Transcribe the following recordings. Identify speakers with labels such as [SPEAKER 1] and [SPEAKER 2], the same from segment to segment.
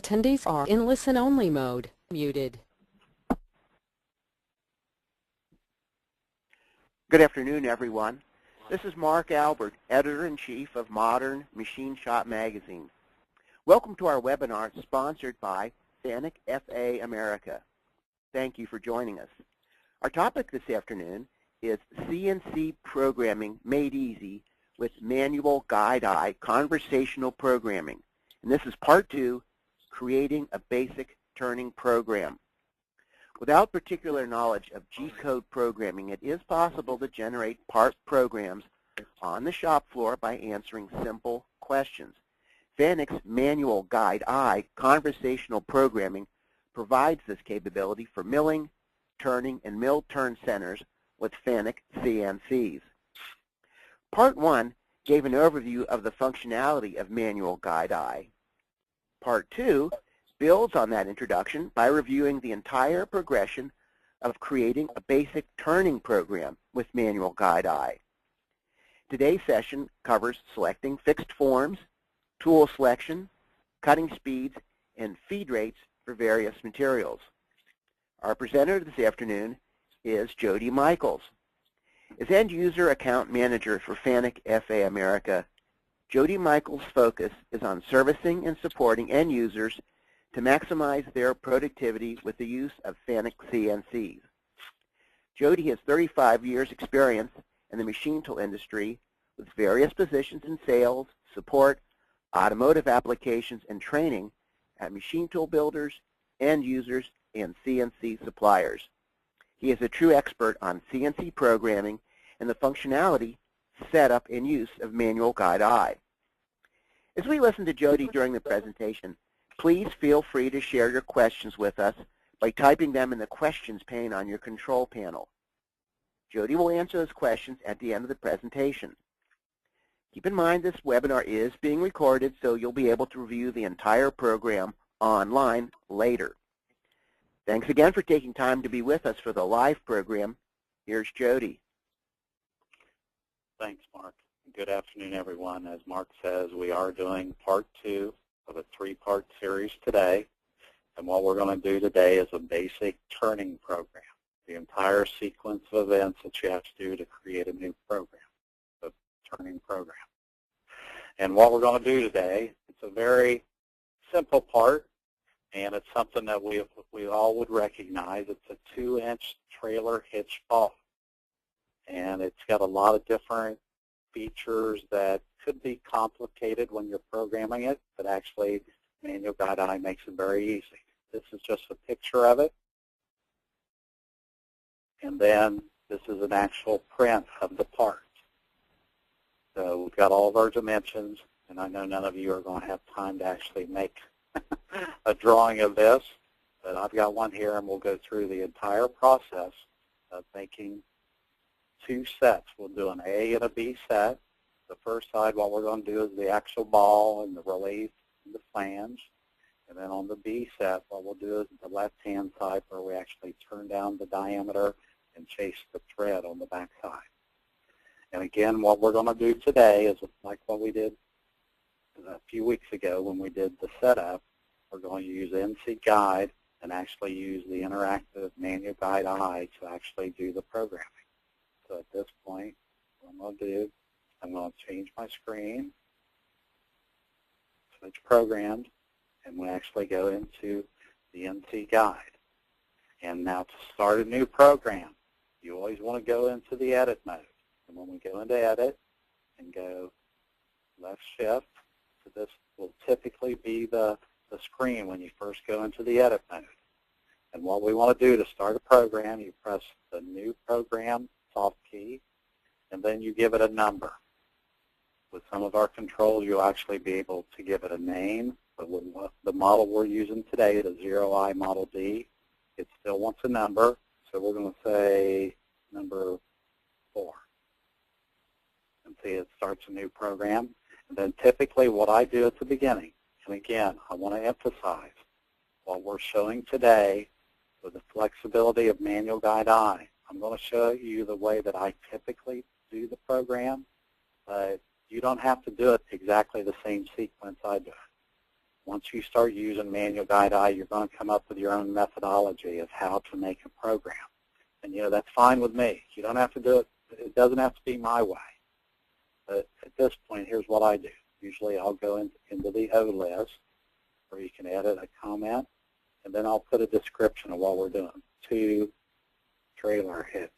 [SPEAKER 1] attendees are in listen-only mode. Muted.
[SPEAKER 2] Good afternoon, everyone. This is Mark Albert, Editor-in-Chief of Modern Machine Shop Magazine. Welcome to our webinar sponsored by FANUC FA America. Thank you for joining us. Our topic this afternoon is CNC Programming Made Easy with Manual Guide Eye Conversational Programming. And this is part 2, Creating a Basic Turning Program. Without particular knowledge of G-code programming, it is possible to generate part programs on the shop floor by answering simple questions. FANUC's Manual Guide Eye Conversational Programming provides this capability for milling, turning, and mill turn centers with FANUC CNCs. Part 1 gave an overview of the functionality of Manual Guide Eye. Part 2 builds on that introduction by reviewing the entire progression of creating a basic turning program with Manual Guide Eye. Today's session covers selecting fixed forms, tool selection, cutting speeds, and feed rates for various materials. Our presenter this afternoon is Jody Michaels. As End User Account Manager for FANUC FA America, Jody Michaels' focus is on servicing and supporting end users to maximize their productivity with the use of FANUC CNCs. Jody has 35 years experience in the machine tool industry with various positions in sales, support, automotive applications, and training at machine tool builders, end users, and CNC suppliers. He is a true expert on CNC programming and the functionality, setup, and use of Manual Guide Eye. As we listen to Jody during the presentation, please feel free to share your questions with us by typing them in the questions pane on your control panel. Jody will answer those questions at the end of the presentation. Keep in mind this webinar is being recorded, so you'll be able to review the entire program online later. Thanks again for taking time to be with us for the live program. Here's Jody.
[SPEAKER 3] Thanks, Mark. Good afternoon, everyone. As Mark says, we are doing part 2 of a 3-part series today. And what we're going to do today is a basic turning program, the entire sequence of events that you have to do to create a new program, a turning program. And what we're going to do today, it's a very simple part, and it's something that we all would recognize. It's a 2-inch trailer hitch ball. And it's got a lot of different features that could be complicated when you're programming it, but actually Manual Guide Eye makes it very easy. This is just a picture of it. And then this is an actual print of the part. So we've got all of our dimensions, and I know none of you are going to have time to actually make a drawing of this, but I've got one here, and we'll go through the entire process of making 2 sets. We'll do an A and a B set. The first side, what we're going to do is the actual ball and the relief and the flange. And then on the B set, what we'll do is the left-hand side where we actually turn down the diameter and chase the thread on the back side. And again, what we're going to do today is like what we did a few weeks ago when we did the setup. We're going to use NC Guide and actually use the interactive Manual Guide Eye to actually do the programming. So at this point, what I'm going to do, I'm going to change my screen, switch programs, and we actually go into the NC Guide. And now to start a new program, you always want to go into the edit mode. And when we go into edit and go left shift, so this will typically be the screen when you first go into the edit mode. And what we want to do to start a program, you press the new program soft key, and then you give it a number. With some of our controls, you'll actually be able to give it a name, but with the model we're using today, the 0i Model D, it still wants a number, so we're going to say number 4. And see, it starts a new program. And then typically what I do at the beginning, and again, I want to emphasize, what we're showing today with the flexibility of Manual Guide Eye, I'm going to show you the way that I typically do the program, but you don't have to do it exactly the same sequence I do it. once you start using Manual Guide I, you're going to come up with your own methodology of how to make a program. And, that's fine with me. You don't have to do it. It doesn't have to be my way. But at this point, here's what I do. Usually I'll go into the O list where you can edit a comment, and then I'll put a description of what we're doing. 2 trailer hitch.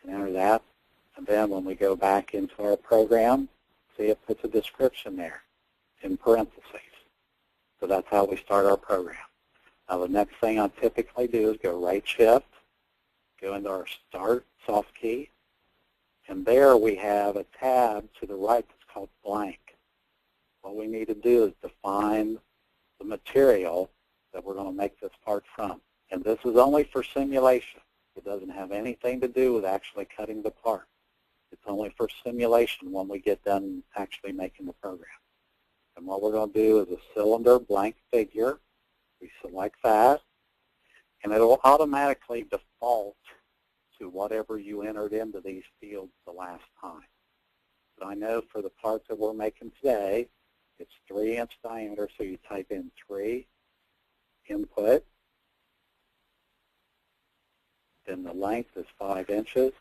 [SPEAKER 3] And enter that. And then when we go back into our program, see it puts a description there in parentheses. So that's how we start our program. Now the next thing I typically do is go right shift, go into our Start soft key, and there we have a tab to the right that's called blank. What we need to do is define the material that we're going to make this part from. And this is only for simulation. It doesn't have anything to do with actually cutting the part. It's only for simulation when we get done actually making the program. And what we're going to do is a cylinder blank figure. We select that, and it will automatically default to whatever you entered into these fields the last time. But I know for the part that we're making today, it's 3-inch diameter, so you type in 3, input, then the length is 5 inches,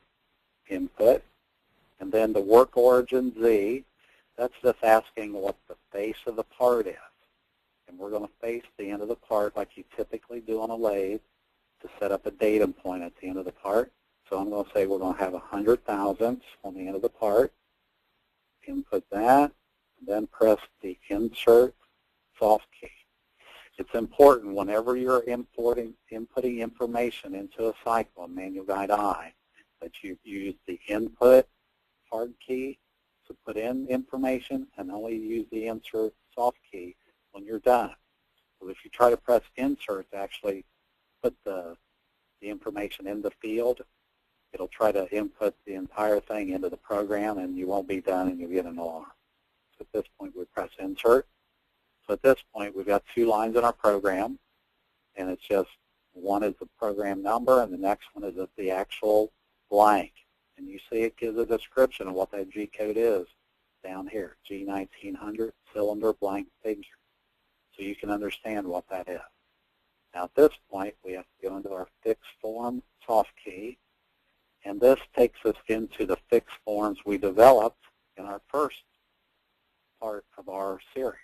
[SPEAKER 3] input, and then the work origin Z, that's just asking what the face of the part is. And we're going to face the end of the part like you typically do on a lathe to set up a datum point at the end of the part. So I'm going to say we're going to have 100 thousandths on the end of the part. Input that, then press the Insert soft key. It's important whenever you're inputting information into a cycle in Manual Guide I that you use the Input hard key to put in information and only use the Insert soft key when you're done. So if you try to press Insert to actually put the information in the field, it'll try to input the entire thing into the program, and you won't be done, and you'll get an alarm. So at this point, we press Insert. So at this point, we've got 2 lines in our program, and it's just one is the program number, and the next one is the actual blank. And you see it gives a description of what that G code is down here, G1900 cylinder blank figure. So you can understand what that is. Now at this point, we have to go into our Fix Form soft key, and this takes us into the fix forms we developed in our first part of our series.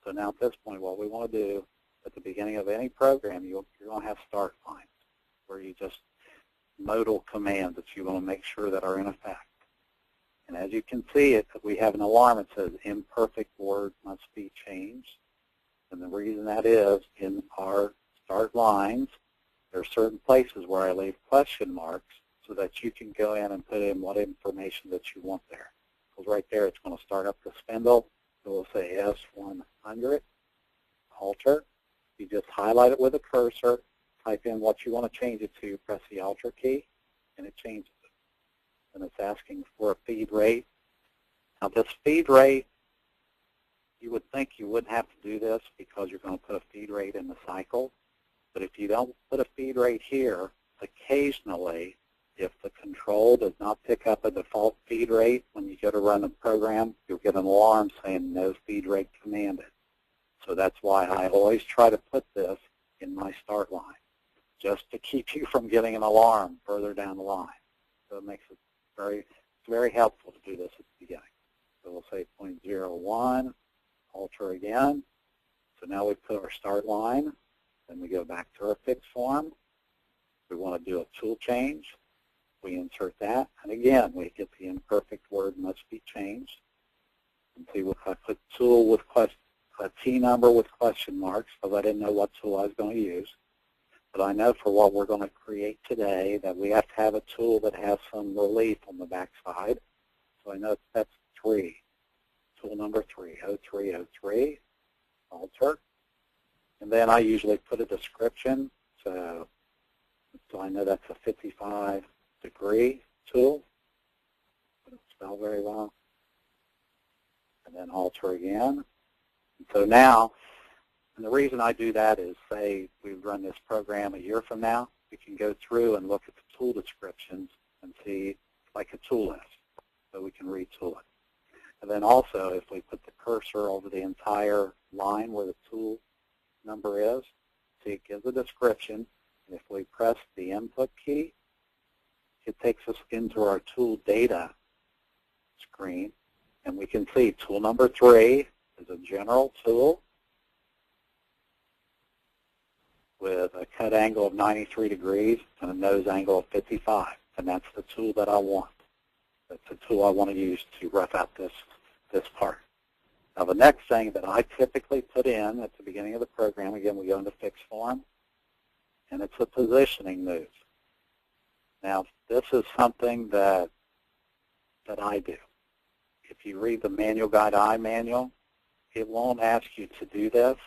[SPEAKER 3] So now at this point, what we want to do at the beginning of any program, you're going to have start lines where you just modal commands that you want to make sure that are in effect. And as you can see, we have an alarm that says imperfect word must be changed. And the reason that is, in our start lines, there are certain places where I leave question marks so that you can go in and put in what information that you want there. Because right there, it's going to start up the spindle. It will say S100, alter. You just highlight it with a cursor, type in what you want to change it to, press the alter key, and it changes it. And it's asking for a feed rate. Now this feed rate, you would think you wouldn't have to do this because you're going to put a feed rate in the cycle. But if you don't put a feed rate here, occasionally, if the control does not pick up a default feed rate when you go to run the program, you'll get an alarm saying no feed rate commanded. So that's why I always try to put this in my start line, just to keep you from getting an alarm further down the line. So it makes it very helpful to do this at the beginning. So we'll say 0.01, alter again. So now we put our start line, then we go back to our fix form. We want to do a tool change. We insert that, and again, we get the imperfect word must be changed. And see, if I put tool with a T number with question marks, because I didn't know what tool I was going to use. But I know for what we're going to create today that we have to have a tool that has some relief on the back side. So I know that's 3. Tool number 3, 0303, alter. And then I usually put a description. So I know that's a 55-degree tool. It doesn't spell very well. And then alter again. And so now, and the reason I do that is, say we run this program a year from now, we can go through and look at the tool descriptions and see like a tool list, so we can retool it. And then also, if we put the cursor over the entire line where the tool number is, see it gives a description. And if we press the input key, it takes us into our tool data screen. And we can see tool number 3 is a general tool with a cut angle of 93 degrees and a nose angle of 55. And that's the tool that I want. That's the tool I want to use to rough out this part. Now the next thing that I typically put in at the beginning of the program, again we go into fix form, and it's a positioning move. Now this is something that I do. If you read the Manual Guide I manual, it won't ask you to do this,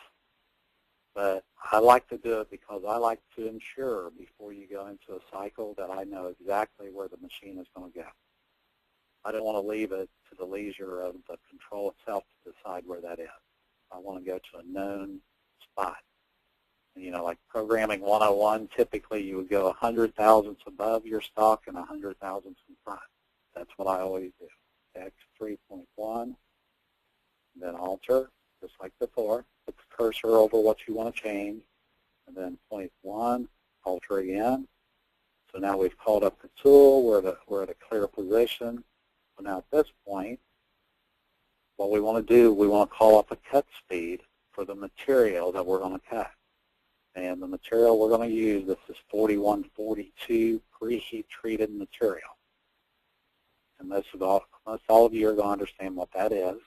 [SPEAKER 3] but I like to do it because I like to ensure before you go into a cycle that I know exactly where the machine is going to go. I don't want to leave it to the leisure of the control itself to decide where that is. I want to go to a known spot. You know, like Programming 101, typically you would go 100 thousandths above your stock and 100 thousandths in front. That's what I always do. X 3.1, then alter, just like before. Put the cursor over what you want to change, and then 0.1, alter again. So now we've called up the tool. We're at a clear position. So now at this point, what we want to do, we want to call up a cut speed for the material that we're going to cut. And the material we're going to use, this is 4142 preheat treated material. And most all of you are going to understand what that is.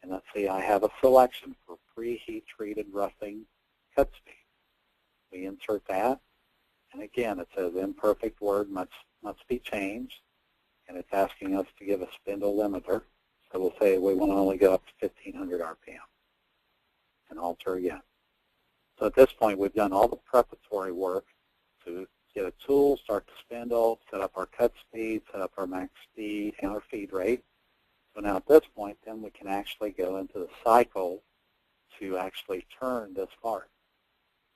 [SPEAKER 3] And let's see, I have a selection for preheat treated roughing cut speed. We insert that. And again, it says imperfect word must be changed. And it's asking us to give a spindle limiter. So we'll say we want to only go up to 1500 RPM. And alter again. So at this point, we've done all the preparatory work to get a tool, start the spindle, set up our cut speed, set up our max speed, and our feed rate. So now at this point, then we can actually go into the cycle to actually turn this part.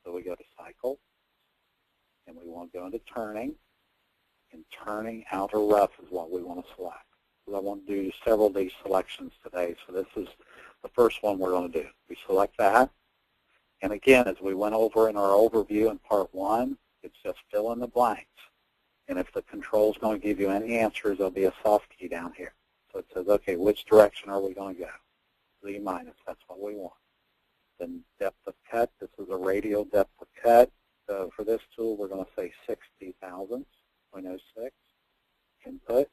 [SPEAKER 3] So we go to cycle, and we want to go into turning. And turning outer rough is what we want to select. So I want to do several of these selections today. So this is the first one we're going to do. We select that. And again, as we went over in our overview in part 1, it's just fill in the blanks. And if the control is going to give you any answers, there'll be a soft key down here. So it says, okay, which direction are we going to go? Z minus, that's what we want. Then depth of cut, this is a radial depth of cut. So for this tool, we're going to say 60 thousandths, 0.06. Input.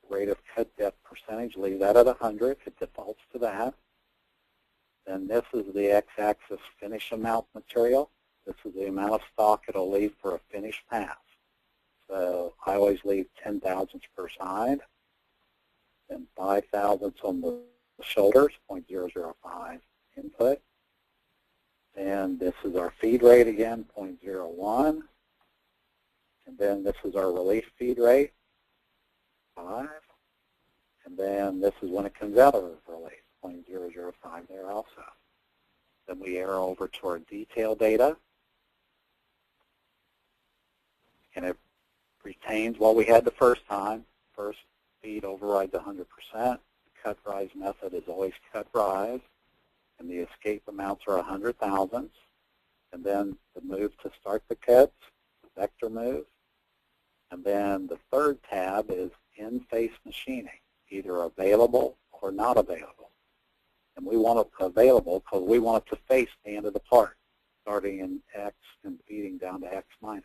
[SPEAKER 3] Rate of cut depth percentage, leave that at 100. It defaults to that. Then this is the x-axis finish amount material. This is the amount of stock it'll leave for a finished pass. So I always leave 10 thousandths per side. Then 5 thousandths on the shoulders, 0.005 input. And this is our feed rate again, 0.01. And then this is our relief feed rate, 5. And then this is when it comes out of relief, 0.005 there also. Then we arrow over to our detail data. And it retains what we had the first time. First feed overrides 100%. The cut rise method is always cut rise. And the escape amounts are 100 thousandths. And then the move to start the cuts, the vector move. And then the third tab is in-face machining, either available or not available. And we want it available because we want it to face the end of the part, starting in X and feeding down to X minus.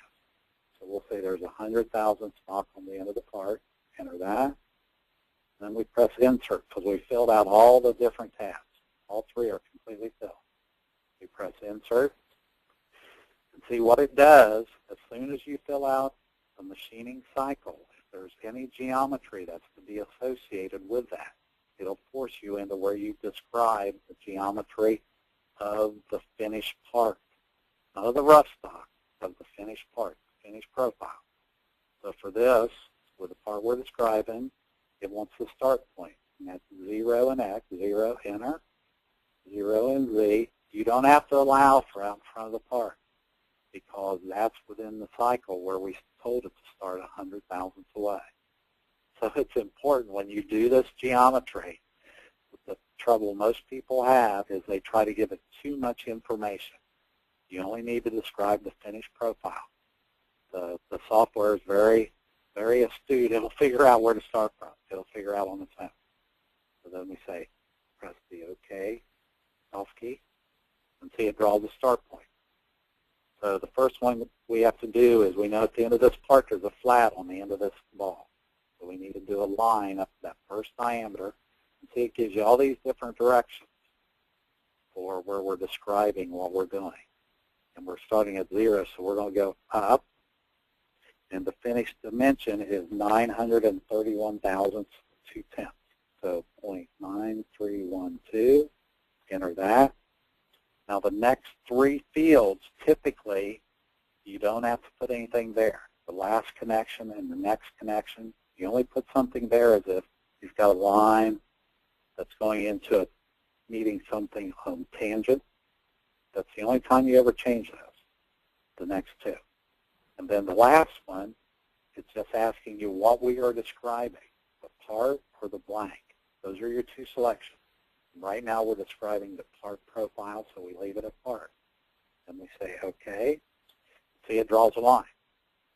[SPEAKER 3] So we'll say there's 100 thousandths stock on the end of the part, enter that. Then we press insert because we filled out all the different tabs. All 3 are completely filled. We press insert and see what it does. As soon as you fill out the machining cycle, if there's any geometry that's to be associated with that, it'll force you into where you describe the geometry of the finished part. Not of the rough stock, of the finished part, the finished profile. So for this, with the part we're describing, it wants the start point. And that's 0 and X, 0, enter, 0 and Z. You don't have to allow for out in front of the part because that's within the cycle where we told it to start 100 thousandths away. So it's important when you do this geometry trouble most people have is they try to give it too much information. You only need to describe the finished profile. The software is very, very astute. It'll figure out where to start from. It'll figure out on its own. So then we say, press the OK off key, and see it draws a start point. So the first one we have to do is we know at the end of this part there's a flat on the end of this ball. So we need to do a line up to that first diameter. And see, it gives you all these different directions for where we're describing what we're doing. And we're starting at 0, so we're going to go up. And the finished dimension is 931 thousandths of 2/10. So 0.9312, enter that. Now the next 3 fields, typically, you don't have to put anything there. The last connection and the next connection, you only put something there as if you've got a line that's going into it, meeting something on tangent. That's the only time you ever change those, the next 2. And then the last one, it's just asking you what we are describing, the part or the blank. Those are your 2 selections. Right now we're describing the part profile, so we leave it at part. And we say OK. See, it draws a line.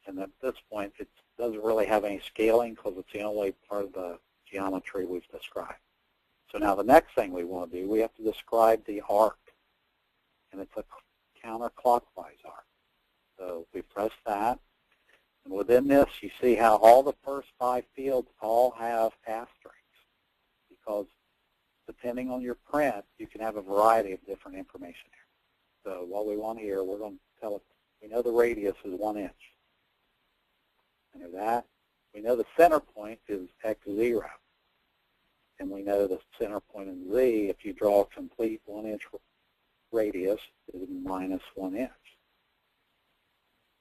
[SPEAKER 3] And at this point, it doesn't really have any scaling because it's the only part of the geometry we've described. So now the next thing we want to do, we have to describe the arc. And it's a counterclockwise arc. So we press that. And within this, you see how all the first 5 fields all have asterisks. Because depending on your print, you can have a variety of different information here. So what we want here, we're going to tell it, we know the radius is 1 inch. Enter that. We know the center point is x0. And we know the center point in z, if you draw a complete 1 inch radius, is minus 1 inch.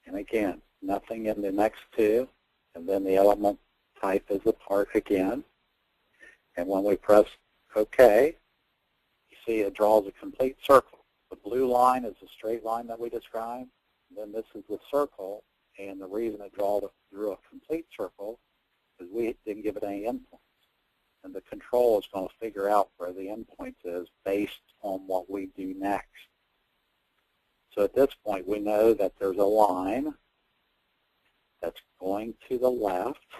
[SPEAKER 3] And again, nothing in the next 2. And then the element type is the part again. And when we press OK, you see it draws a complete circle. The blue line is the straight line that we described. And then this is the circle. And the reason it drew a complete circle is we didn't give it any endpoints. And the control is going to figure out where the endpoints is based on what we do next. So at this point, we know that there's a line that's going to the left.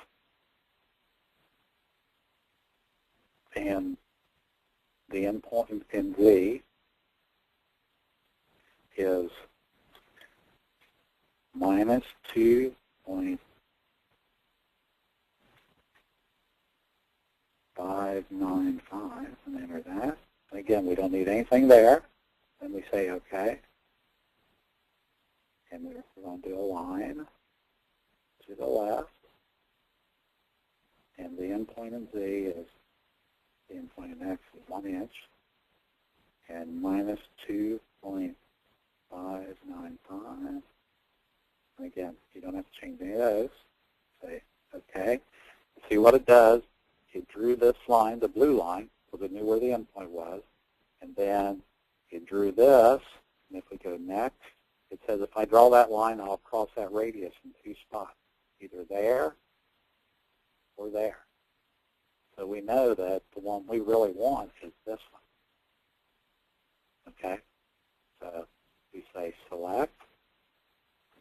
[SPEAKER 3] And the endpoint in Z is minus 2.595, and enter that. And again, we don't need anything there. Then we say OK. And we're going to do a line to the left. And the endpoint in Z is, the endpoint in X is 1 inch. And minus 2.595. And again, you don't have to change any of those. Say OK. See what it does. It drew this line, the blue line, because it knew where the endpoint was. And then it drew this. And if we go next, it says if I draw that line, I'll cross that radius in 2 spots, either there or there. So we know that the one we really want is this one. Okay? So we say select.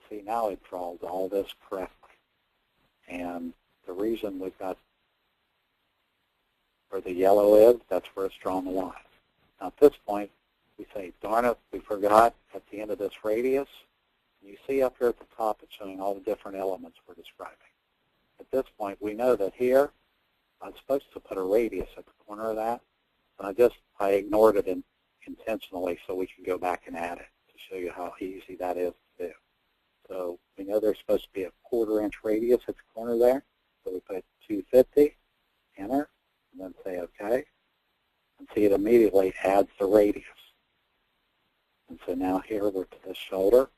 [SPEAKER 3] See, now it draws all this correctly. And the reason we've got where the yellow is, that's where it's drawn the line. Now at this point, we say, darn it, we forgot at the end of this radius. You see up here at the top, it's showing all the different elements we're describing. At this point, we know that here, I'm supposed to put a radius at the corner of that, but I ignored it intentionally so we can go back and add it to show you how easy that is to do. So we know there's supposed to be a 1/4 inch radius at the corner there, so we put 250, enter, and then say OK. And see, it immediately adds the radius. And so now here we're to this shoulder.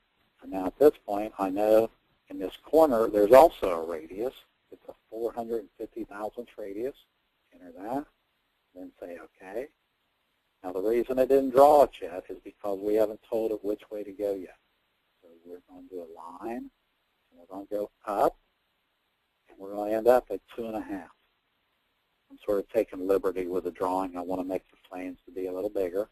[SPEAKER 3] And now at this point, I know in this corner there's also a radius. It's a 450 thousandths radius. Enter that. Then say OK. Now the reason it didn't draw it yet is because we haven't told it which way to go yet. So we're going to do a line. And we're going to go up. And we're going to end up at 2.5. I'm sort of taking liberty with the drawing. I want to make the flames to be a little bigger.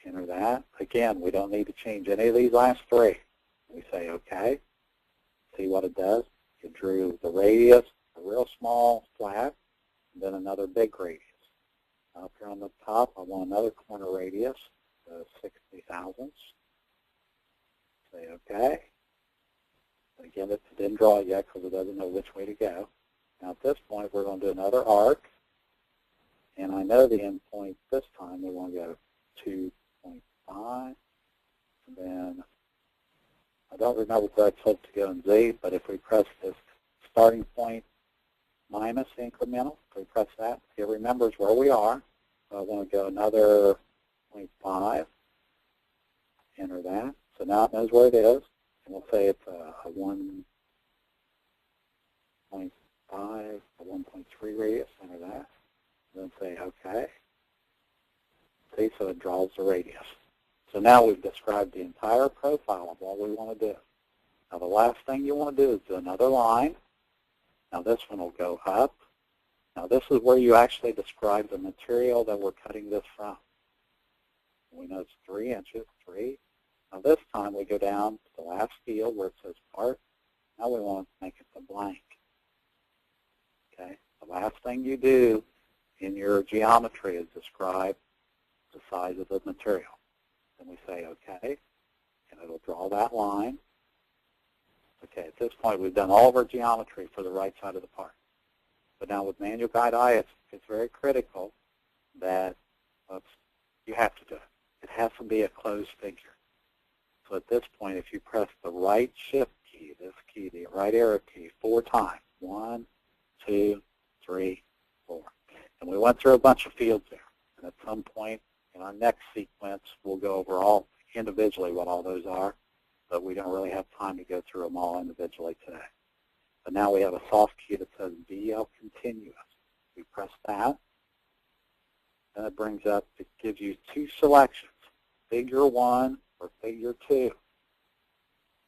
[SPEAKER 3] Enter that. Again, we don't need to change any of these last three. We say OK. See what it does? It drew the radius, a real small flat, and then another big radius. Up here on the top, I want another corner radius, 60 thousandths. Say OK. Again, it didn't draw it yet because it doesn't know which way to go. Now at this point, we're going to do another arc. And I know the end point this time, we want to go 2.5. And then I don't remember where I told to go in Z, but if we press this starting point minus incremental, if we press that, it remembers where we are. So I want to go another 0.5. Enter that. So now it knows where it is. And we'll say it's a 1.5, a 1.3 radius. Enter that. And then say OK. See, so it draws the radius. So now we've described the entire profile of what we want to do. Now the last thing you want to do is do another line. Now this one will go up. Now this is where you actually describe the material that we're cutting this from. We know it's 3 inches, 3. Now this time we go down to the last field where it says part. Now we want to make it a blank. Okay. The last thing you do in your geometry is describe the size of the material. Then we say OK, and it'll draw that line. Okay, at this point we've done all of our geometry for the right side of the part. But now with Manual Guide I, it's very critical that you have to do it. It has to be a closed figure. So at this point, if you press the right shift key, this key, the right arrow key, 4 times, 1, 2, 3, 4. And we went through a bunch of fields there. And at some point in our next sequence, we'll go over all individually what all those are, but we don't really have time to go through them all individually today. But now we have a soft key that says BL Continuous. We press that, and it brings up, it gives you 2 selections, Figure 1 or Figure 2.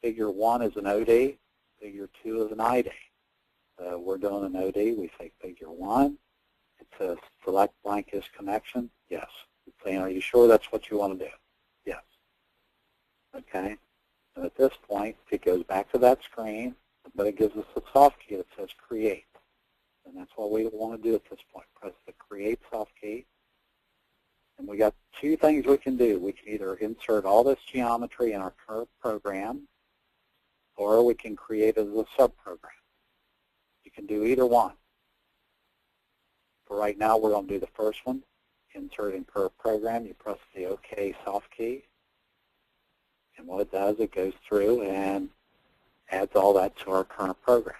[SPEAKER 3] Figure 1 is an OD, Figure 2 is an ID. So we're doing an OD, we say Figure 1. It says select blank is connection. Yes. It's saying, are you sure that's what you want to do? Yes. Okay. And at this point, it goes back to that screen, but it gives us a soft key that says create. And that's what we want to do at this point. Press the create soft key. And we got 2 things we can do. We can either insert all this geometry in our current program, or we can create it as a subprogram. You can do either one. For right now, we're going to do the first one, insert in current program. You press the OK soft key. And what it does, it goes through and adds all that to our current program.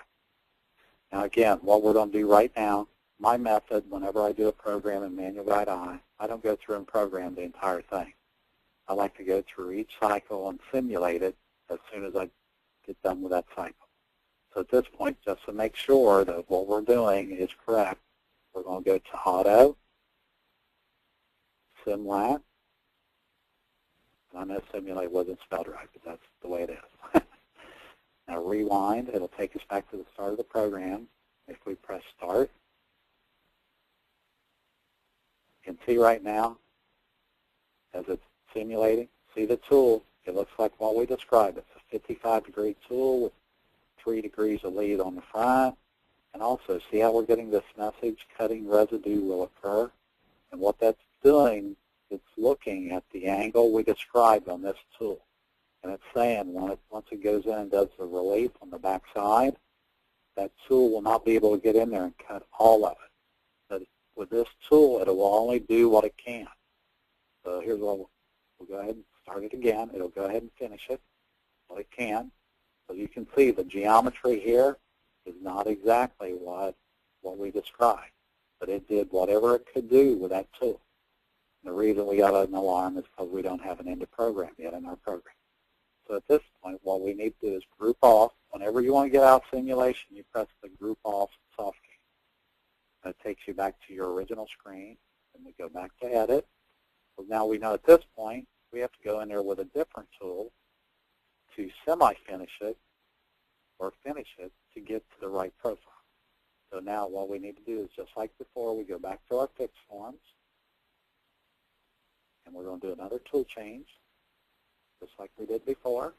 [SPEAKER 3] Now again, what we're going to do right now, my method, whenever I do a program in Manual Guide I don't go through and program the entire thing. I like to go through each cycle and simulate it as soon as I get done with that cycle. So at this point, just to make sure that what we're doing is correct, we're going to go to Auto, SimLat. I know simulate wasn't spelled right, but that's the way it is. Now rewind. It'll take us back to the start of the program. If we press Start, you can see right now, as it's simulating, see the tool. It looks like what we described. It's a 55-degree tool with 3 degrees of lead on the front. And also, see how we're getting this message, cutting residue will occur? And what that's doing, it's looking at the angle we described on this tool. And it's saying once it goes in and does the relief on the back side, that tool will not be able to get in there and cut all of it. But with this tool, it will only do what it can. So here's what we'll go ahead and start it again. It'll go ahead and finish it what it can. So you can see the geometry here is not exactly what we described, but it did whatever it could do with that tool. And the reason we got an alarm is because we don't have an end program yet in our program. So at this point, what we need to do is group off. Whenever you want to get out of simulation, you press the group off soft key. That takes you back to your original screen, and we go back to edit. So now we know at this point, we have to go in there with a different tool to semi-finish it or finish it to get to the right profile. So now what we need to do is just like before, we go back to our fix forms, and we're going to do another tool change, just like we did before.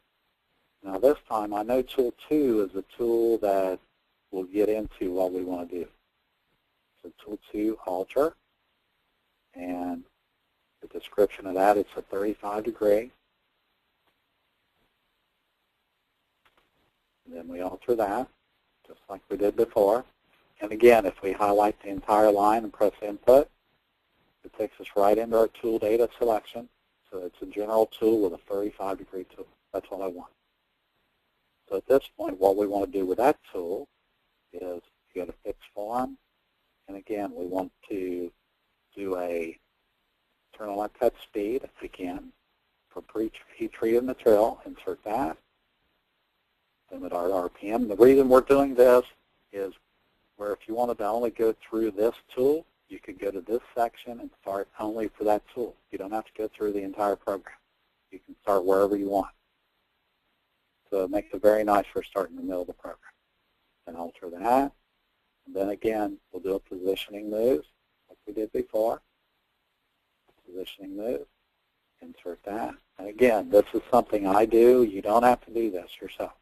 [SPEAKER 3] Now this time, I know Tool 2 is a tool that we'll get into what we want to do. So Tool 2, Alter, and the description of that, it's a 35 degree. And then we alter that, just like we did before. And again, if we highlight the entire line and press Input, it takes us right into our tool data selection. So it's a general tool with a 35 degree tool. That's what I want. So at this point, what we want to do with that tool is go to Fix Form. And again, we want to do turn on our cut speed again for pre-treated material. Insert that. Limit our RPM. The reason we're doing this is where if you wanted to only go through this tool, you could go to this section and start only for that tool. You don't have to go through the entire program. You can start wherever you want. So it makes it very nice for starting in the middle of the program. And alter that. And then again, we'll do a positioning move like we did before. Positioning move. Insert that. And again, this is something I do. You don't have to do this yourself.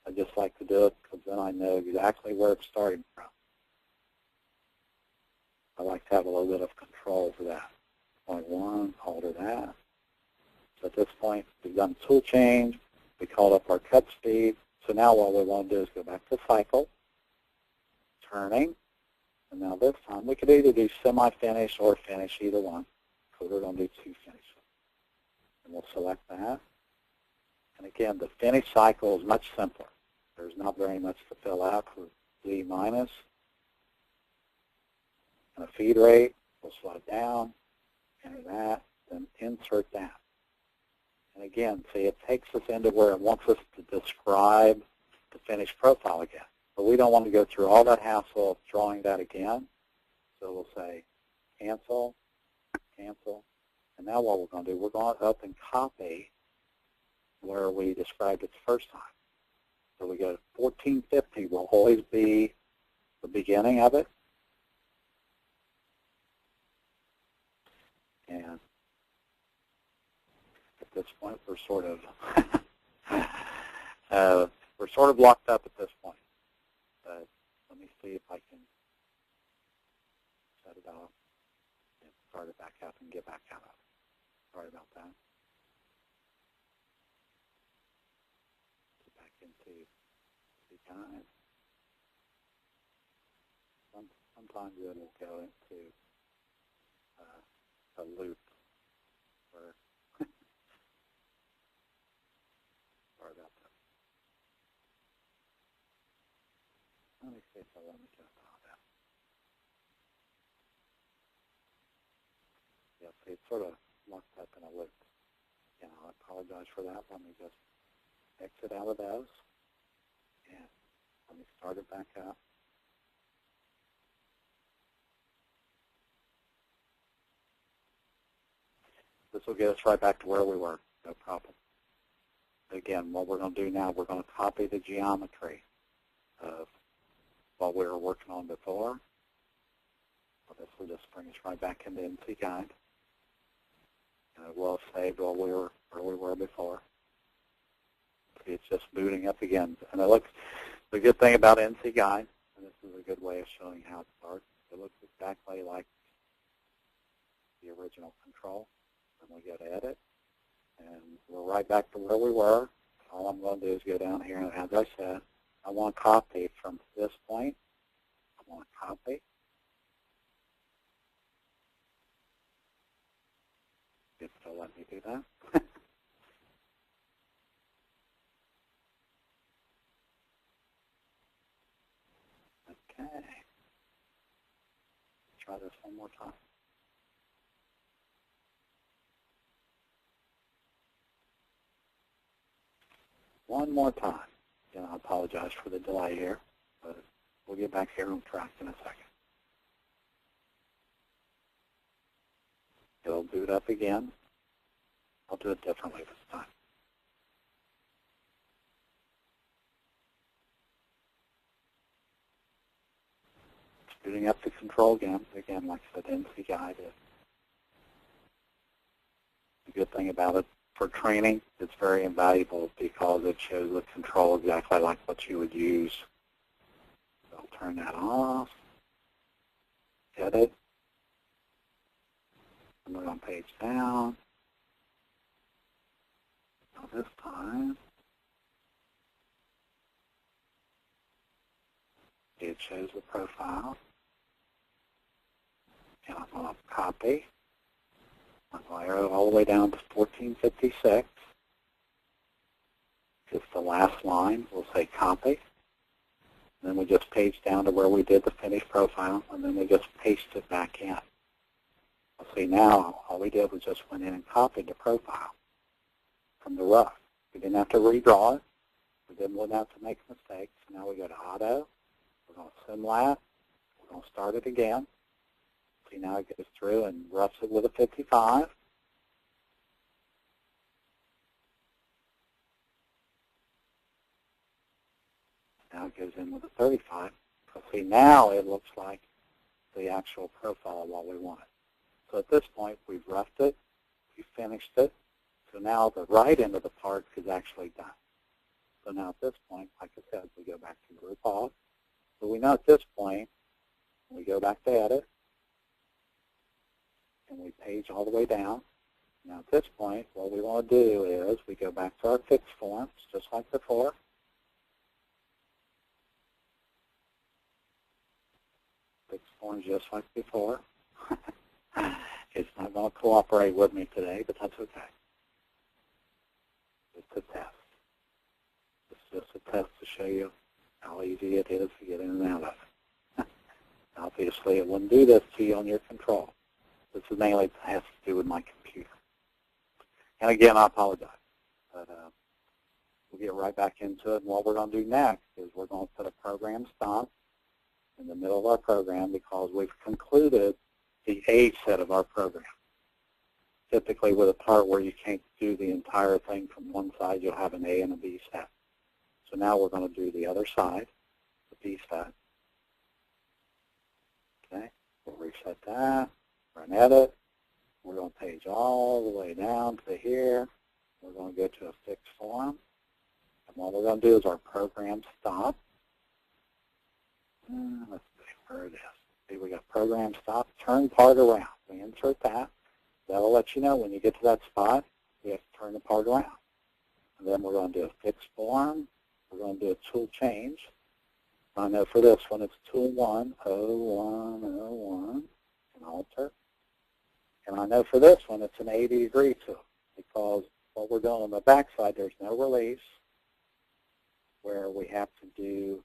[SPEAKER 3] I just like to do it because then I know exactly where it's starting from. I like to have a little bit of control for that. Point 1, alter that. So at this point, we've done tool change. We called up our cut speed. So now what we want to do is go back to cycle, turning. And now this time, we could either do semi-finish or finish, either one. So we're going to do 2 finishes. And we'll select that. And again, the finish cycle is much simpler. There's not very much to fill out for Z minus. And a feed rate, we'll slide down, enter that, then insert that. And again, see, it takes us into where it wants us to describe the finished profile again. But we don't want to go through all that hassle of drawing that again. So we'll say cancel, cancel. And now what we're going to do, we're going up and copy where we described it the first time. So we go to 1450 will always be the beginning of it. And at this point, we're sort of locked up at this point. But let me see if I can set it off and start it back up and get back out of it. Sorry about that. Get back into the guide. Sometimes it will go into a loop where sorry about that. Let me see if I let me jump out of that. Yeah, see, it's sort of locked up in a loop. Yeah, I apologize for that. Let me just exit out of those and let me start it back up. This will get us right back to where we were, no problem. Again, what we're going to do now, we're going to copy the geometry of what we were working on before. So this will just bring us right back into NC Guide. And it will have saved where we were before. See, it's just booting up again. And it looks, the good thing about NC Guide, and this is a good way of showing how it starts, it looks exactly like the original control. And we go to edit, and we're right back to where we were. All I'm going to do is go down here, and as I said, I want to copy from this point. I want to copy. If it'll let me do that. Okay. Try this one more time. One more time. And I apologize for the delay here, but we'll get back here on track in a second. It'll boot up again. I'll do it differently this time. Booting up the control again. Again, like I said, NC Guide is the good thing about it. For training, it's very invaluable because it shows the control exactly like what you would use. So I'll turn that off. Edit. And we're on page down. Now this time, it shows the profile. And I'm going to copy. I'm going to arrow all the way down to 1456. Just the last line. We'll say copy. And then we just page down to where we did the finished profile, and then we just paste it back in. See, now all we did was just went in and copied the profile from the rough. We didn't have to redraw it. We didn't have to make mistakes. So now we go to Auto. We're going to Simlat. We're going to start it again. See, now it goes through and roughs it with a 55. Now it goes in with a 35. So see, now it looks like the actual profile of what we wanted. So at this point, we've roughed it, we've finished it. So now the right end of the part is actually done. So now at this point, like I said, we go back to Group Off. So we know at this point, we go back to Edit, and we page all the way down. Now at this point, what we want to do is we go back to our fixed forms, just like before. Fixed forms just like before. It's not going to cooperate with me today, but that's okay. It's a test. It's just a test to show you how easy it is to get in and out of it. Obviously, it wouldn't do this to you on your control. This is mainly has to do with my computer. And again, I apologize. But we'll get right back into it. And what we're going to do next is we're going to put a program stop in the middle of our program because we've concluded the A set of our program. Typically with a part where you can't do the entire thing from one side, you'll have an A and a B set. So now we're going to do the other side, the B set. Okay, we'll reset that, run Edit. We're going to page all the way down to here. We're going to go to a fixed form. And what we're going to do is our program stop. Let's see where it is. See, we got program stop, turn part around. We insert that. That'll let you know when you get to that spot, you have to turn the part around. And then we're going to do a fixed form. We're going to do a tool change. I know for this one it's tool 1, 0101, and alter. And I know for this one it's an 80-degree tool because what we're doing on the back side, there's no release where we have to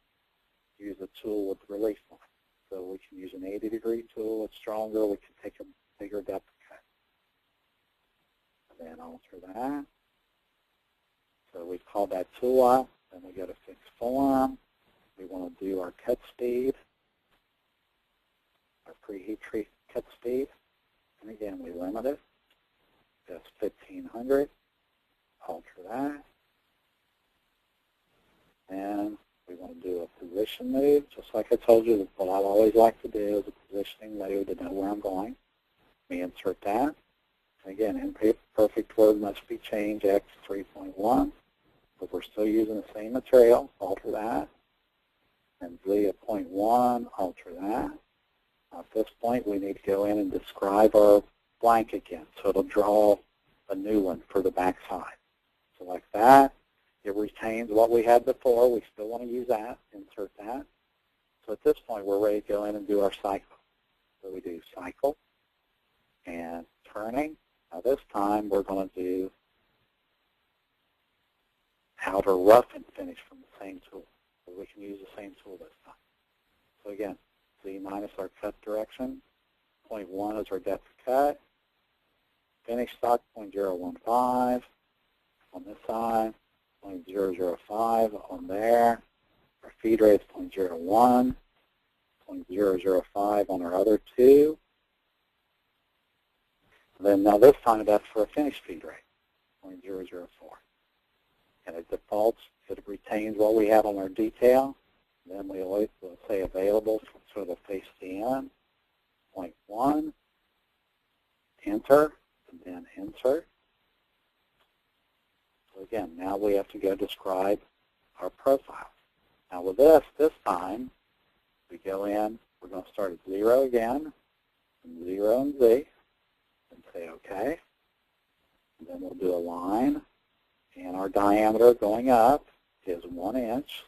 [SPEAKER 3] use a tool with release line. So we can use an 80-degree tool. It's stronger. We can take a bigger depth cut. And then alter that. So we've called that tool out. Then we go to fixed form. We want to do our cut speed, our preheat treat cut speed. And again, we limit it. That's 1500. Alter that. And we want to do a position move, just like I told you. What I always like to do is a positioning move to know where I'm going. We insert that. And again, imperfect word must be changed X 3.1. But we're still using the same material. Alter that. And Z at 0.1. Alter that. Now at this point, we need to go in and describe our blank again. So it'll draw a new one for the back side. So like that. It retains what we had before. We still want to use that. Insert that. So at this point, we're ready to go in and do our cycle. So we do cycle and turning. Now this time, we're going to do outer rough and finish from the same tool. So we can use the same tool this time. So again, Z minus our cut direction. 0.1 is our depth of cut. Finish stock 0.015 on this side. 0.005 on there. Our feed rate is 0.01, 0.005 on our other two. And then now this time that's for a finished feed rate, 0.004. And it defaults, it retains what we have on our detail. Then we always will say available for the face the end, 0.1, enter, and then insert. So again, now we have to go describe our profile. Now with this time, we go in, we're going to start at 0 again, and 0 and Z, and say OK. And then we'll do a line, and our diameter going up is 1 inch.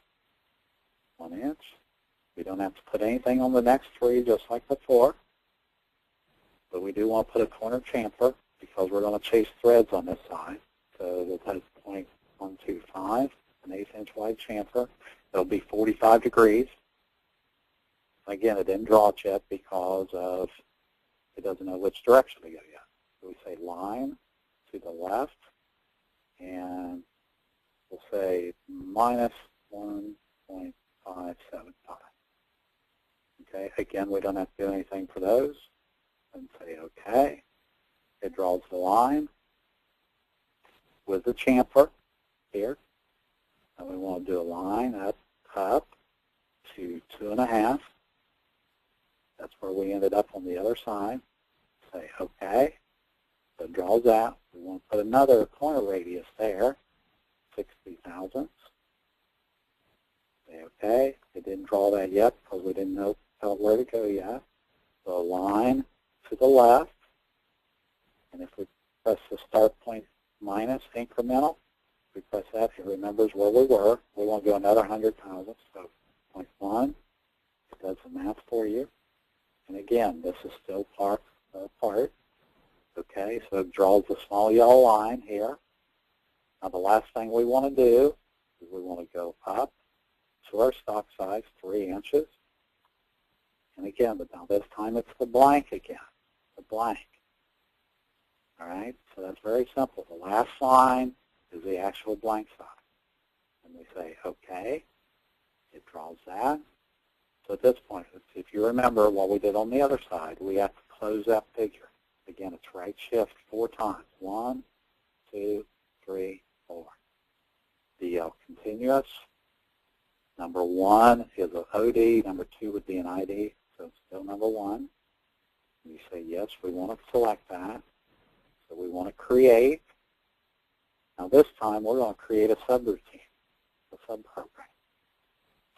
[SPEAKER 3] 1 inch. We don't have to put anything on the next 3 just like before. But we do want to put a corner chamfer because we're going to chase threads on this side. So we'll put 0.125, an 1/8-inch wide chamfer. It'll be 45 degrees. Again, it didn't draw it yet because of it doesn't know which direction to go yet. So we say line to the left, and we'll say minus 1.575. Okay, again, we don't have to do anything for those. And say OK. It draws the line with the chamfer here. And we want to do a line up to 2.5. That's where we ended up on the other side. Say OK. So it draws out. We want to put another corner radius there, 60 thousandths. Say OK. It didn't draw that yet because we didn't know where to go yet. So a line to the left. And if we press the start point minus incremental, we press that, it remembers where we were. We want to go another 100 thousandths, so 0.1. It does the math for you. And again, this is still part. Okay, so it draws the small yellow line here. Now the last thing we want to do is we want to go up to our stock size, 3 inches. And again, but now this time it's the blank again, the blank. All right, so that's very simple. The last line is the actual blank side. And we say, OK. It draws that. So at this point, if you remember what we did on the other side, we have to close that figure. Again, it's right shift 4 times. 1, 2, 3, 4. DL continuous. Number 1 is an OD. Number 2 would be an ID. So it's still number 1. You say, yes, we want to select that. So we want to create. Now this time we're going to create a subroutine, a subprogram,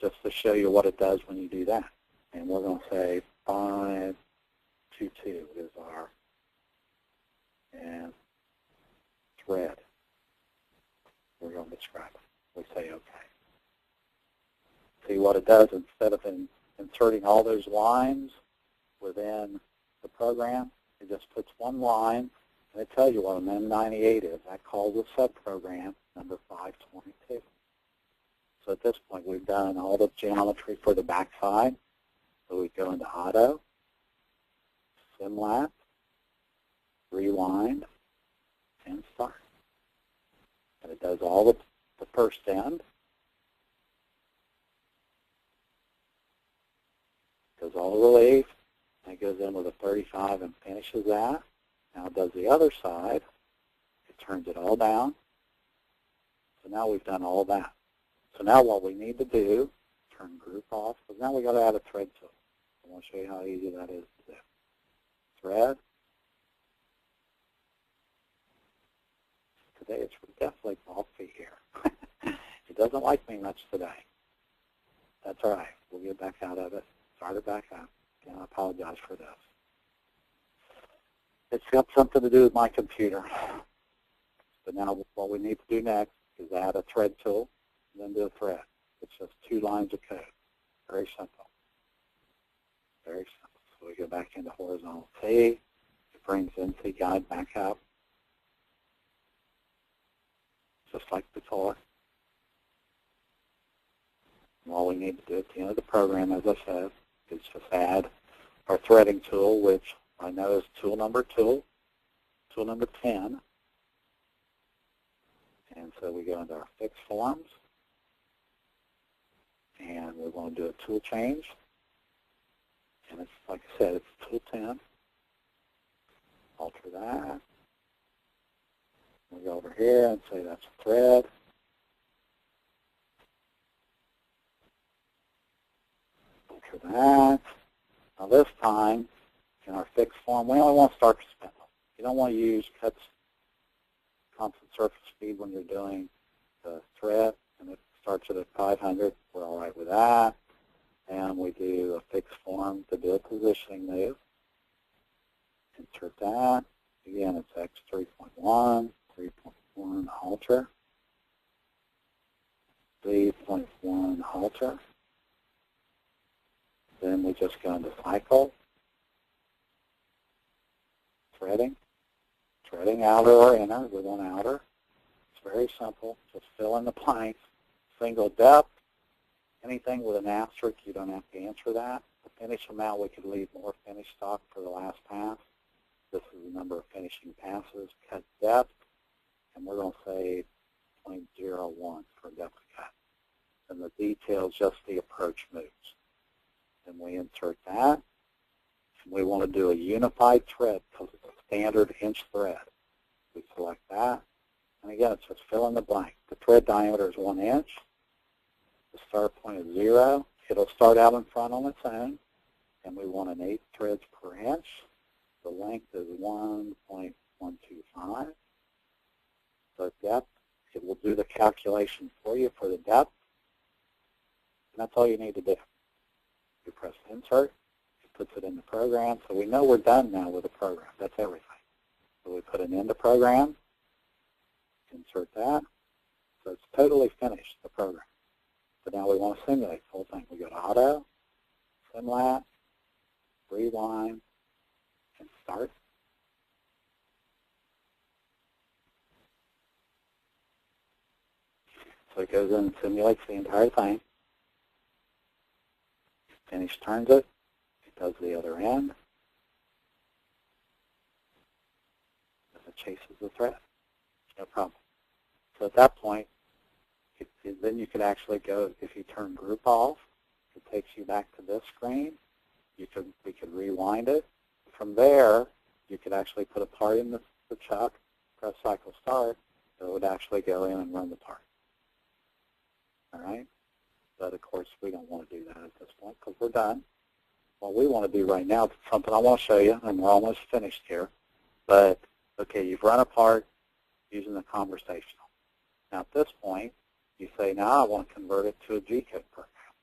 [SPEAKER 3] just to show you what it does when you do that. And we're going to say 522 is our thread. We're going to describe it. We say OK. See what it does instead of inserting all those lines within the program, it just puts one line. And it tells you what an M98 is. That calls a subprogram number 522. So at this point, we've done all the geometry for the backside. So we go into Auto, SimLab, Rewind, and Start. And it does all the first end. Does all the relief. And it goes in with a 35 and finishes that. Now it does the other side. It turns it all down. So now we've done all that. So now what we need to do, turn group off, because now we've got to add a thread tool. I want to show you how easy that is to do. Thread. Today it's definitely bumpy here. It doesn't like me much today. That's all right. We'll get back out of it. Start it back up. And I apologize for this. It's got something to do with my computer. But now what we need to do next is add a thread tool, and then do a thread. It's just 2 lines of code. Very simple. Very simple. So we go back into horizontal T. It brings NC Guide back up, just like before. And all we need to do at the end of the program, as I said, is just add our threading tool, which I know is tool number 10. And so we go into our fix forms, and we want to do a tool change. And it's, like I said, it's tool 10. Alter that. We go over here and say that's a thread. enter that. Now this time, in our fixed form, we only want to start to spindle. You don't want to use cuts constant surface speed when you're doing the thread, and it starts at 500. We're all right with that. And we do a fixed form to do a positioning move. Insert that. Again, it's X3.1, 3.1 halter, 3.1 halter. Then we just go into cycle, threading outer or inner. We want outer. It's very simple. Just fill in the blanks. Single depth. Anything with an asterisk, you don't have to answer that. The finish amount, we could leave more finish stock for the last pass. This is the number of finishing passes. Cut depth, and we're going to say 0.01 for depth cut. And the details, just the approach moves. Then we insert that. And we want to do a unified thread because it's a standard inch thread. We select that. And again, it's just fill in the blank. The thread diameter is 1 inch. The start point is 0. It'll start out in front on its own. And we want an 8 threads per inch. The length is 1.125. The depth, it will do the calculation for you for the depth. And that's all you need to do. You press insert. It puts it in the program. So we know we're done now with the program. That's everything. So we put an end to program. Insert that. So it's totally finished, the program. So now we want to simulate the whole thing. We go to Auto, Simlat, Rewind, and Start. So it goes in and simulates the entire thing. Finish turns it. It does the other end. And it chases the thread. No problem. So at that point, then you could actually go, if you turn group off, it takes you back to this screen. We could rewind it. From there, you could actually put a part in the chuck, press cycle start, and it would actually go in and run the part. All right? But of course, we don't want to do that at this point because we're done. What we want to do right now is something I want to show you, and we're almost finished here. But, okay, you've run a part using the conversational. Now at this point, you say, now I want to convert it to a G-code program.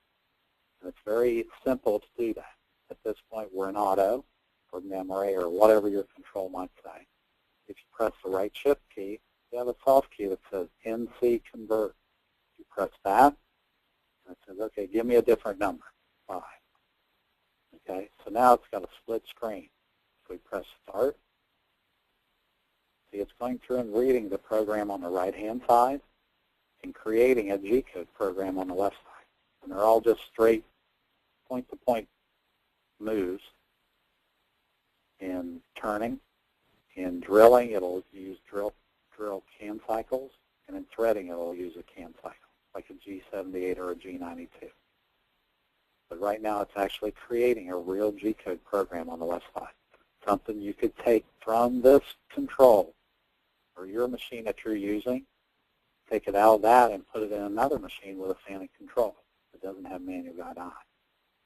[SPEAKER 3] And it's very simple to do that. At this point, we're in auto or memory or whatever your control might say. If you press the right shift key, you have a soft key that says NC convert. You press that, and it says, okay, give me a different number, 5. Okay, so now it's got a split screen. If we press start, see it's going through and reading the program on the right-hand side and creating a G-code program on the left side. And they're all just straight point-to-point moves. In turning, in drilling, it'll use drill can cycles, and in threading, it'll use a can cycle, like a G78 or a G92. But right now, it's actually creating a real G-code program on the left side, something you could take from this control or your machine that you're using, take it out of that and put it in another machine with a FANUC control that doesn't have manual guide on.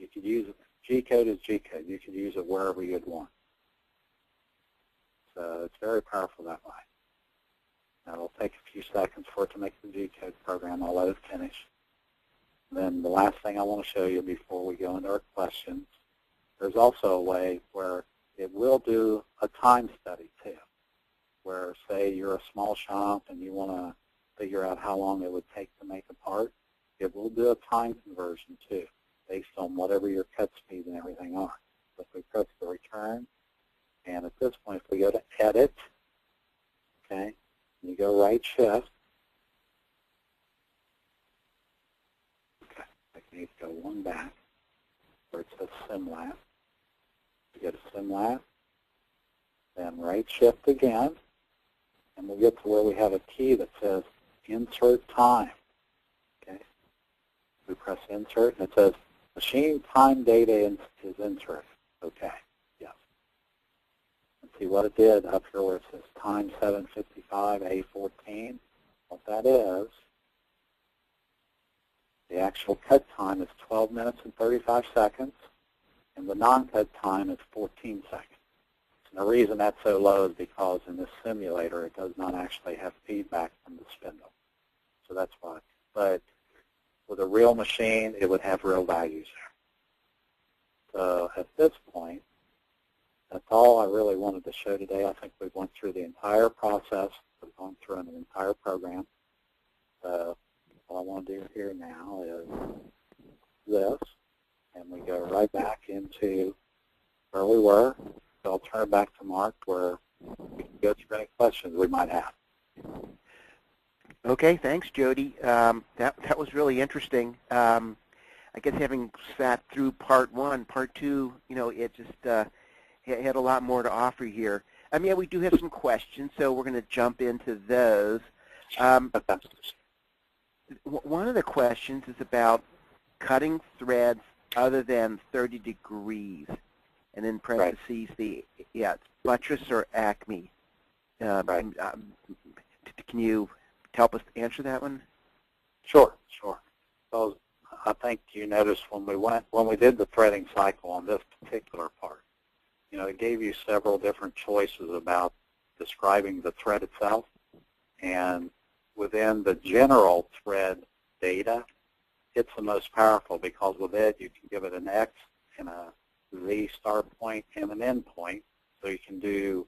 [SPEAKER 3] You could use it. G-code is G-code. You could use it wherever you'd want. So it's very powerful that way. Now it'll take a few seconds for it to make the G-code program. I'll let it finish. Then the last thing I want to show you before we go into our questions, there's also a way where it will do a time study too, where say you're a small shop and you want to figure out how long it would take to make a part. It will do a time conversion too, based on whatever your cut speed and everything are. So if we press the return, and at this point, if we go to edit, okay, and you go right shift, okay, I need to go one back where it says SimLab. You go to SimLab, then right shift again, and we'll get to where we have a key that says insert time. Okay, we press insert, and it says machine time data is inserted. Okay. See what it did up here where it says time 7:55 A14. What that is The actual cut time is 12 minutes and 35 seconds, and the non-cut time is 14 seconds. And the reason that's so low is because in this simulator it does not actually have feedback from the spindle. So that's why. But with a real machine, it would have real values there. So at this point, that's all I really wanted to show today. I think we've went through the entire process. We've gone through an entire program. All I want to do here now is this, and we go right back into where we were. So I'll turn it back to Mark where we can go through any questions we might have.
[SPEAKER 2] Okay, thanks, Jody. That was really interesting. I guess having sat through part one, part two, it just had a lot more to offer here. Yeah, we do have some questions, so we're going to jump into those. One of the questions is about cutting threads other than 30 degrees, and in parentheses, it's buttress or Acme. Can you help us answer that one?
[SPEAKER 3] Sure. So I think you noticed when we did the threading cycle on this particular part, it gave you several different choices about describing the thread itself, and within the general thread data, it's the most powerful because with it you can give it an X and a Z start point and an end point, so you can do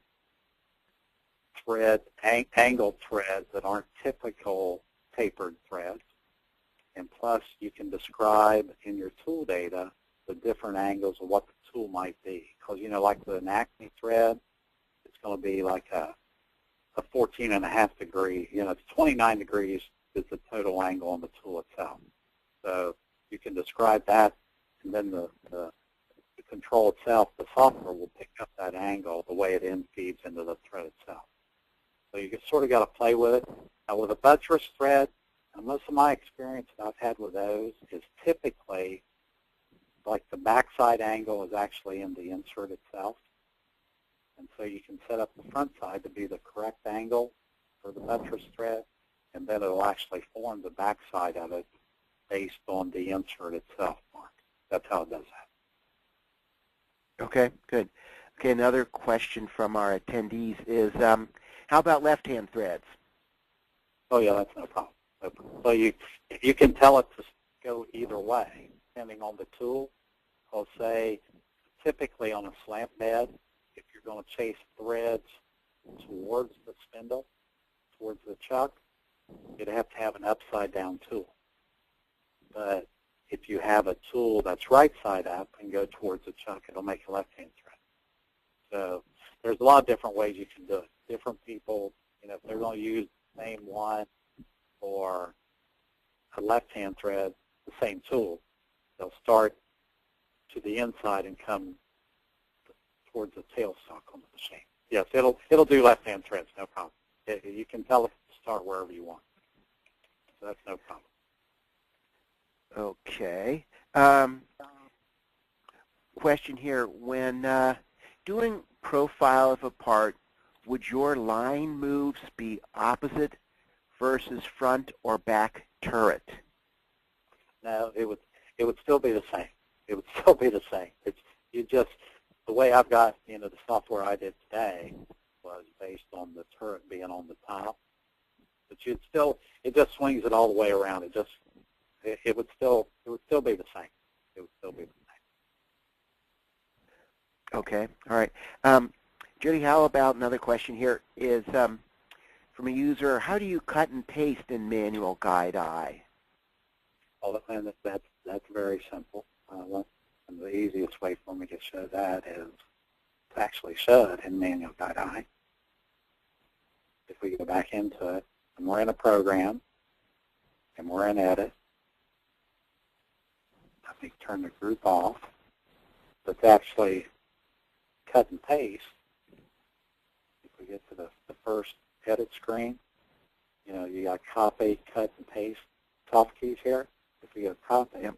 [SPEAKER 3] angled threads that aren't typical tapered threads. And plus you can describe in your tool data the different angles of what the tool might be. Because, like with an Acme thread, it's going to be like a 14.5 degree, it's 29 degrees is the total angle on the tool itself. So you can describe that, and then the control itself, the software will pick up that angle the way it feeds into the thread itself. So you sort of got to play with it. Now with a buttress thread, and most of my experience that I've had with those is typically like the backside angle is actually in the insert itself. And so you can set up the front side to be the correct angle for the buttress thread, and then it will actually form the backside of it based on the insert itself, Mark. That's how it does that.
[SPEAKER 2] Okay, good. Okay, another question from our attendees is, how about left-hand threads?
[SPEAKER 3] Oh, yeah, that's no problem. So you can tell it to go either way, depending on the tool. I'll say typically on a slant bed, if you're going to chase threads towards the spindle, towards the chuck, you'd have to have an upside-down tool. But if you have a tool that's right side up and go towards the chuck, it'll make a left-hand thread. So there's a lot of different ways you can do it. Different people, if they're going to use the same one or a left-hand thread, the same tool, they'll start to the inside and come towards the tailstock on the machine. Yes, it'll do left-hand threads, no problem. You can tell it to start wherever you want. So that's no problem.
[SPEAKER 2] Okay. Question here. When doing profile of a part, would your line moves be opposite versus front or back turret?
[SPEAKER 3] No, it would still be the same. It would still be the same. The way I've got, the software I did today was based on the turret being on the top. But it just swings it all the way around. It would still be the same. It would still be the same.
[SPEAKER 2] Okay, all right. Judy, how about another question here is from a user, how do you cut and paste in Manual Guide Eye?
[SPEAKER 3] Well, that's very simple. And the easiest way for me to show that is to actually show it in Manual Guide Eye. If we go back into it, and we're in a program, and we're in Edit, I think turn the group off. Let's actually cut and paste. If we get to the first Edit screen, you got copy, cut, and paste soft keys here. If we go copy,
[SPEAKER 2] yep.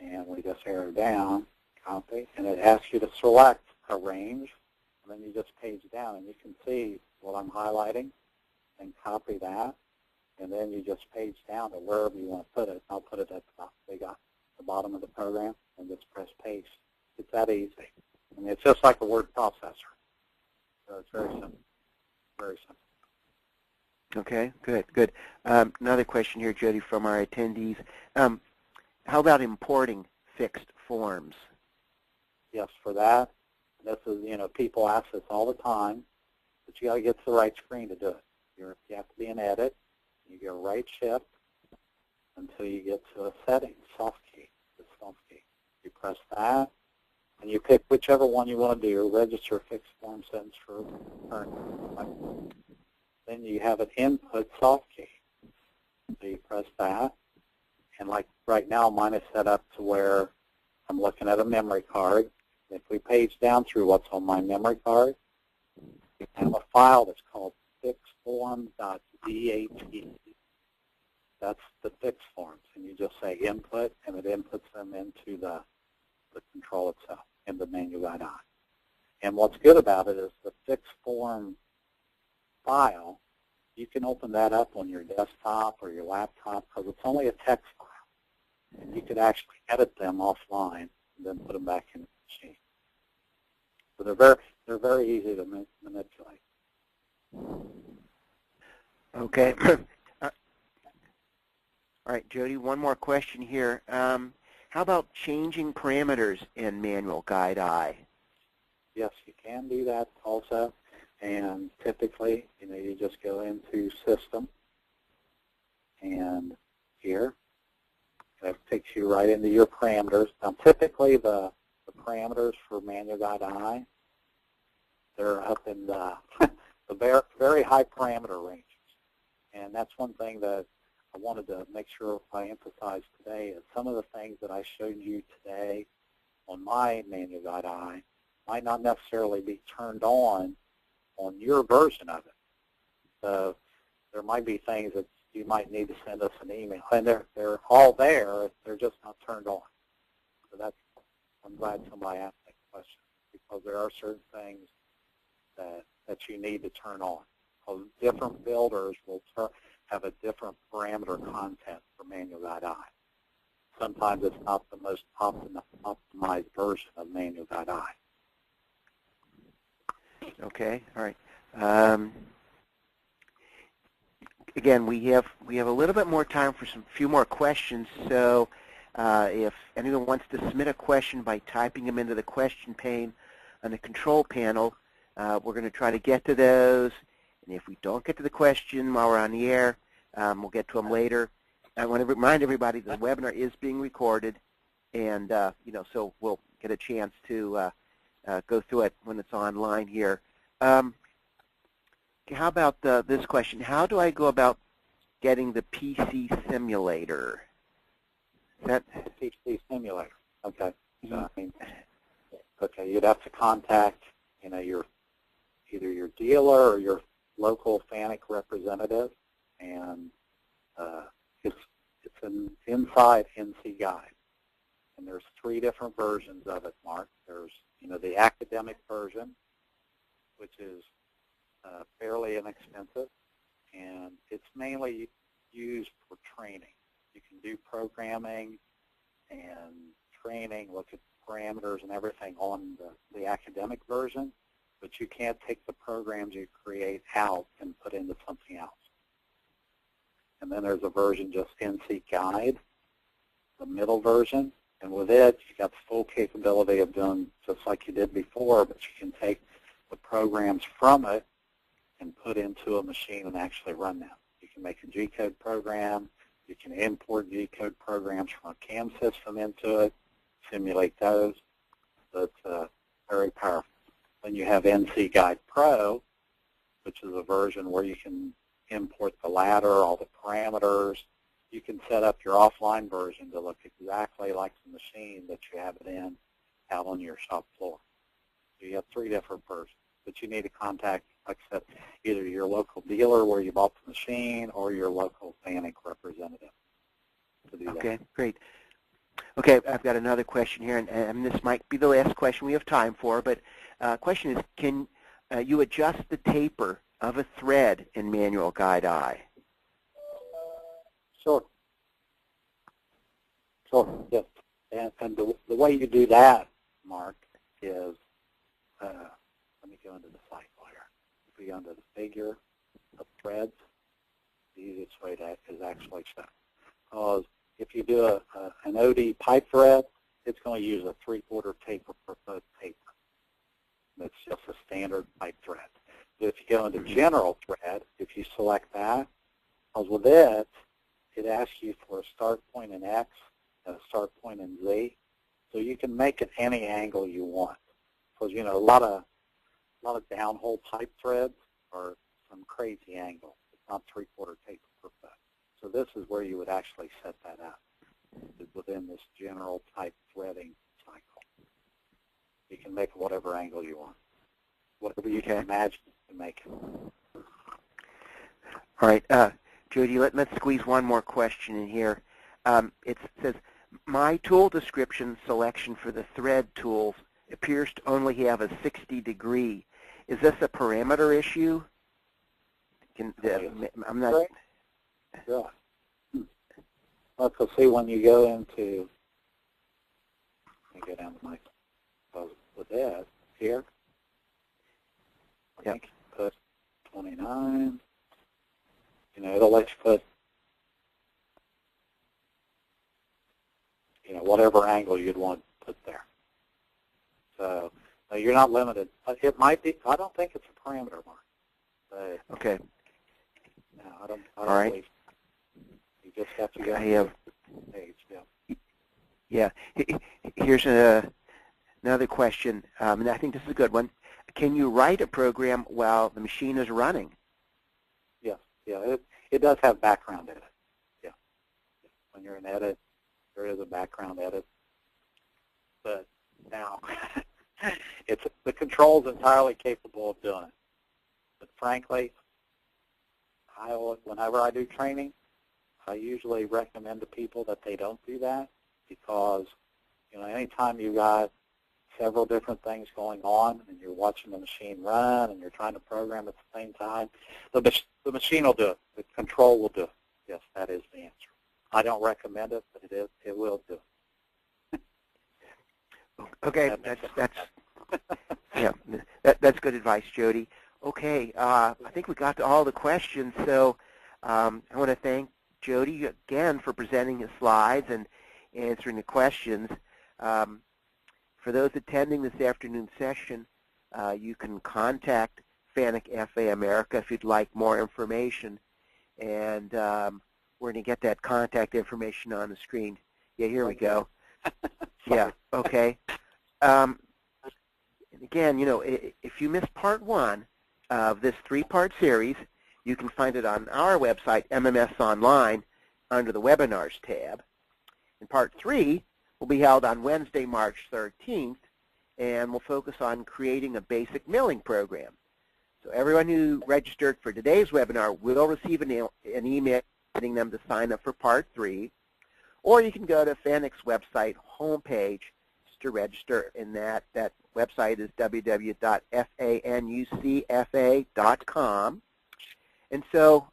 [SPEAKER 3] And we just arrow down, copy, and it asks you to select a range, and then you just page down, and you can see what I'm highlighting, and copy that, and then you just page down to wherever you want to put it. I'll put it at the bottom of the program, and just press paste. It's that easy. I mean, it's just like a word processor. So it's very simple. Very simple.
[SPEAKER 2] Okay, good, good. Another question here, Jody, from our attendees. How about importing fixed forms?
[SPEAKER 3] Yes, for that, this is, people ask this all the time, but you got to get to the right screen to do it. You have to be in Edit. You go right shift until you get to a setting, soft key, the soft key. You press that, and you pick whichever one you want to do, register fixed form sentence for current. Then you have an input soft key. So you press that, and like right now mine is set up to where I'm looking at a memory card. If we page down through what's on my memory card, we have a file that's called fixform.dat. That's the fixed forms, and you just say input, and it inputs them into the control itself, in the manual guide I. And what's good about it is the fixed form file, you can open that up on your desktop or your laptop because it's only a text file. And you could actually edit them offline and then put them back in the machine. So they're very easy to manipulate.
[SPEAKER 2] Okay. All right, Jody, one more question here. How about changing parameters in Manual Guide I?
[SPEAKER 3] Yes, you can do that also. And typically, you just go into System, and here, that takes you right into your parameters. Now, typically, the parameters for Manual Guide I, they're up in the very high parameter ranges. And that's one thing that I wanted to make sure I emphasize today is some of the things that I showed you today on my Manual Guide I might not necessarily be turned on your version of it. So there might be things that you might need to send us an email. And they're all there, they're just not turned on. So I'm glad somebody asked that question, because there are certain things that you need to turn on. Because different builders will have a different parameter content for Manual Guide I. Sometimes it's not the most optimized version of Manual Guide I.
[SPEAKER 2] Okay, all right. Again, we have a little bit more time for few more questions. So, if anyone wants to submit a question by typing them into the question pane on the control panel, we're going to try to get to those. And if we don't get to the question while we're on the air, we'll get to them later. I want to remind everybody that the webinar is being recorded, and so we'll get a chance to go through it when it's online here. How about this question? How do I go about getting the PC simulator?
[SPEAKER 3] The PC simulator. Okay. So, okay, you'd have to contact, either your dealer or your local FANUC representative, and it's inside NC Guide. And there's 3 different versions of it, Mark. There's, the academic version, which is fairly inexpensive, and it's mainly used for training. You can do programming and training, look at parameters and everything on the academic version, but you can't take the programs you create out and put into something else. And then there's a version just NC Guide, the middle version, and with it, you've got the full capability of doing just like you did before, but you can take the programs from it and put into a machine and actually run them. You can make a G-code program. You can import G-code programs from a CAM system into it, simulate those. So it's very powerful. Then you have NC Guide Pro, which is a version where you can import the ladder, all the parameters. You can set up your offline version to look exactly like the machine that you have it in out on your shop floor. So you have 3 different versions. But you need to contact, like I said, either your local dealer where you bought the machine or your local FANUC representative to do that.
[SPEAKER 2] Okay, great. Okay, I've got another question here, and this might be the last question we have time for, but question is, can you adjust the taper of a thread in Manual Guide I?
[SPEAKER 3] Sure. Sure. Yes. And the way you do that, Mark, is let me go into the cycle here. If we go into the figure of threads, the easiest way to is actually so. If you do an OD pipe thread, it's going to use a 3/4 taper per foot taper. That's just a standard pipe thread. But if you go into general thread, if you select that, because with it asks you for a start point in X and a start point in Z, so you can make it any angle you want. Because a lot of downhole pipe threads are some crazy angle. It's not 3/4 taper per foot. So this is where you would actually set that up, within this general type threading cycle. You can make whatever angle you want. Whatever you can imagine to make it.
[SPEAKER 2] All right, Jody, let's squeeze one more question in here. It says, my tool description selection for the thread tools appears to only have a 60 degree. Is this a parameter issue? I'm not...
[SPEAKER 3] Sure. Let's see when you go into, let me go down to my, with that here, I think you put 29, it'll let you put, whatever angle you'd want to put there. So you're not limited. It might be, I don't think it's a parameter, Mark.
[SPEAKER 2] Okay.
[SPEAKER 3] No, I don't
[SPEAKER 2] All right.
[SPEAKER 3] believe. You just have to go
[SPEAKER 2] I have,
[SPEAKER 3] to the page,
[SPEAKER 2] yeah. Here's another question, and I think this is a good one. Can you write a program while the machine is running?
[SPEAKER 3] Yes, yeah, it does have background edit. Yeah. When you're in edit, there is a background edit. But now, the control's entirely capable of doing it. But frankly, whenever I do training, I usually recommend to people that they don't do that because, anytime you've got several different things going on and you're watching the machine run and you're trying to program at the same time, the machine will do it. The control will do it. Yes, that is the answer. I don't recommend it, but it will do it.
[SPEAKER 2] Okay, that's good advice, Jody. Okay, I think we got to all the questions, so I want to thank Jody again for presenting the slides and answering the questions. For those attending this afternoon session, you can contact FANUC FA America if you'd like more information, and we're going to get that contact information on the screen. Yeah, here we go. Yeah, okay. And again, if you missed part 1 of this 3-part series, you can find it on our website, MMS Online, under the Webinars tab. And part 3 will be held on Wednesday, March 13th, and we'll focus on creating a basic milling program. So everyone who registered for today's webinar will receive an email getting them to sign up for part 3, or you can go to FANUC's website homepage to register, and that website is www.fanucfa.com. And so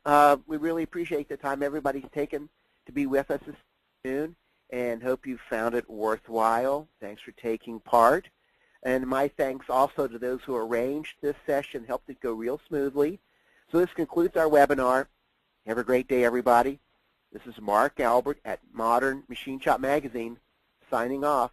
[SPEAKER 2] we really appreciate the time everybody's taken to be with us this afternoon, and hope you found it worthwhile. Thanks for taking part. And my thanks also to those who arranged this session, helped it go real smoothly. So this concludes our webinar. Have a great day, everybody. This is Mark Albert at Modern Machine Shop Magazine, signing off.